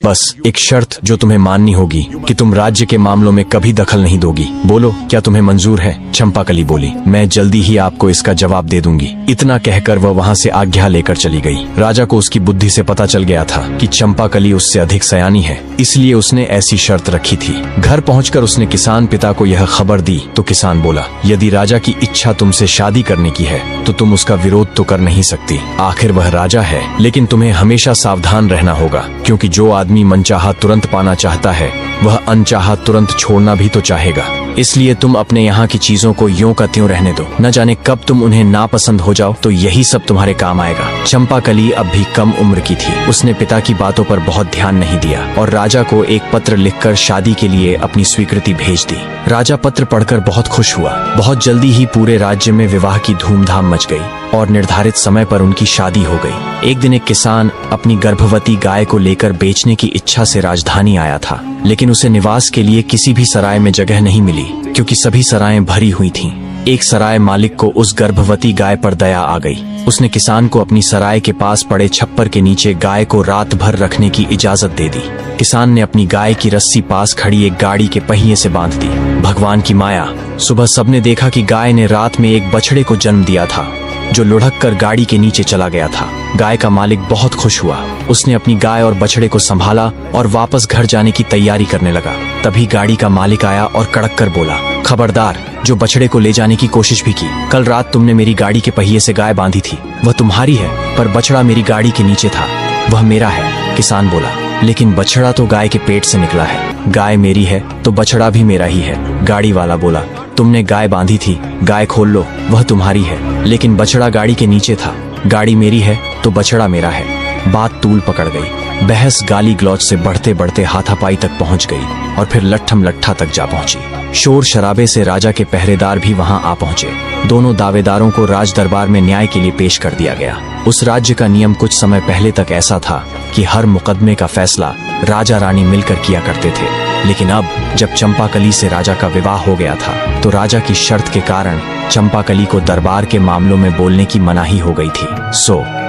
बस एक शर्त जो तुम्हें माननी होगी कि तुम राज्य के मामलों में कभी दखल नहीं दोगी। बोलो, क्या तुम्हें मंजूर है? चंपाकली बोली, मैं जल्दी ही आपको इसका जवाब दे दूंगी। इतना कहकर वह वहाँ से आज्ञा लेकर चली गई। राजा को उसकी बुद्धि से पता चल गया था कि चंपाकली उससे अधिक सयानी है, इसलिए उसने ऐसी शर्त रखी थी। घर पहुंचकर उसने किसान पिता को यह खबर दी तो किसान बोला, यदि राजा की इच्छा तुमसे शादी करने की है तो तुम उसका विरोध तो कर नहीं सकती। आखिर वह राजा है। लेकिन तुम्हें हमेशा सावधान रहना होगा, क्योंकि जो आदमी मनचाहा तुरंत पाना चाहता है वह अनचाहा तुरंत छोड़ना भी तो चाहेगा। इसलिए तुम अपने यहाँ की चीजों को यूं का त्यों रहने दो। न जाने कब तुम उन्हें नापसंद हो जाओ तो यही सब तुम्हारे काम आएगा। चंपाकली अब भी कम उम्र की थी। उसने पिता की बातों पर बहुत ध्यान नहीं दिया और राजा को एक पत्र लिखकर शादी के लिए अपनी स्वीकृति भेज दी। राजा पत्र पढ़कर बहुत खुश हुआ। बहुत जल्दी ही पूरे राज्य में विवाह की धूमधाम मच गई और निर्धारित समय पर उनकी शादी हो गई। एक दिन एक किसान अपनी गर्भवती गाय को लेकर बेचने की इच्छा से राजधानी आया था, लेकिन उसे निवास के लिए किसी भी सराय में जगह नहीं मिली, क्योंकि सभी सरायें भरी हुई थीं। एक सराय मालिक को उस गर्भवती गाय पर दया आ गई। उसने किसान को अपनी सराय के पास पड़े छप्पर के नीचे गाय को रात भर रखने की इजाजत दे दी। किसान ने अपनी गाय की रस्सी पास खड़ी एक गाड़ी के पहिए से बांध दी। भगवान की माया, सुबह सबने देखा कि गाय ने रात में एक बछड़े को जन्म दिया था, जो लुढ़क कर गाड़ी के नीचे चला गया था। गाय का मालिक बहुत खुश हुआ। उसने अपनी गाय और बछड़े को संभाला और वापस घर जाने की तैयारी करने लगा। तभी गाड़ी का मालिक आया और कड़क कर बोला, खबरदार, जो बछड़े को ले जाने की कोशिश भी की। कल रात तुमने मेरी गाड़ी के पहिए से गाय बांधी थी, वह तुम्हारी है, पर बछड़ा मेरी गाड़ी के नीचे था, वह मेरा है। किसान बोला, लेकिन बछड़ा तो गाय के पेट से निकला है। गाय मेरी है तो बछड़ा भी मेरा ही है। गाड़ी वाला बोला, तुमने गाय बांधी थी, गाय खोल लो, वह तुम्हारी है, लेकिन बछड़ा गाड़ी के नीचे था। गाड़ी मेरी है तो बछड़ा मेरा है। बात तूल पकड़ गई। बहस गाली गलौज से बढ़ते बढ़ते हाथापाई तक पहुंच गई और फिर लट्ठम लट्ठा तक जा पहुंची। शोर शराबे से राजा के पहरेदार भी वहां आ पहुंचे। दोनों दावेदारों को राज दरबार में न्याय के लिए पेश कर दिया गया। उस राज्य का नियम कुछ समय पहले तक ऐसा था कि हर मुकदमे का फैसला राजा रानी मिलकर किया करते थे, लेकिन अब जब चंपाकली से राजा का विवाह हो गया था तो राजा की शर्त के कारण चंपाकली को दरबार के मामलों में बोलने की मनाही हो गई थी।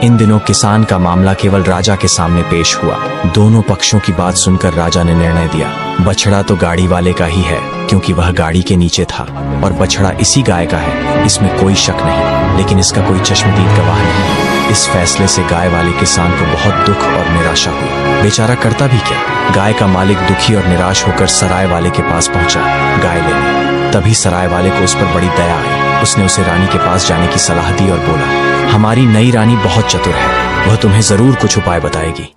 इन दिनों किसान का मामला केवल राजा के सामने पेश हुआ। दोनों पक्षों की बात सुनकर राजा ने निर्णय दिया, बछड़ा तो गाड़ी वाले का ही है, क्योंकि वह गाड़ी के नीचे था, और बछड़ा इसी गाय का है, इसमें कोई शक नहीं, लेकिन इसका कोई चश्मदीद गवाह नहीं। इस फैसले से गाय वाले किसान को बहुत दुख और निराशा हुई। बेचारा करता भी क्या। गाय का मालिक दुखी और निराश होकर सराय वाले के पास पहुंचा गाय लेने। तभी सराय वाले को उस पर बड़ी दया आई। उसने उसे रानी के पास जाने की सलाह दी और बोला, हमारी नई रानी बहुत चतुर है, वह तुम्हें जरूर कुछ उपाय बताएगी।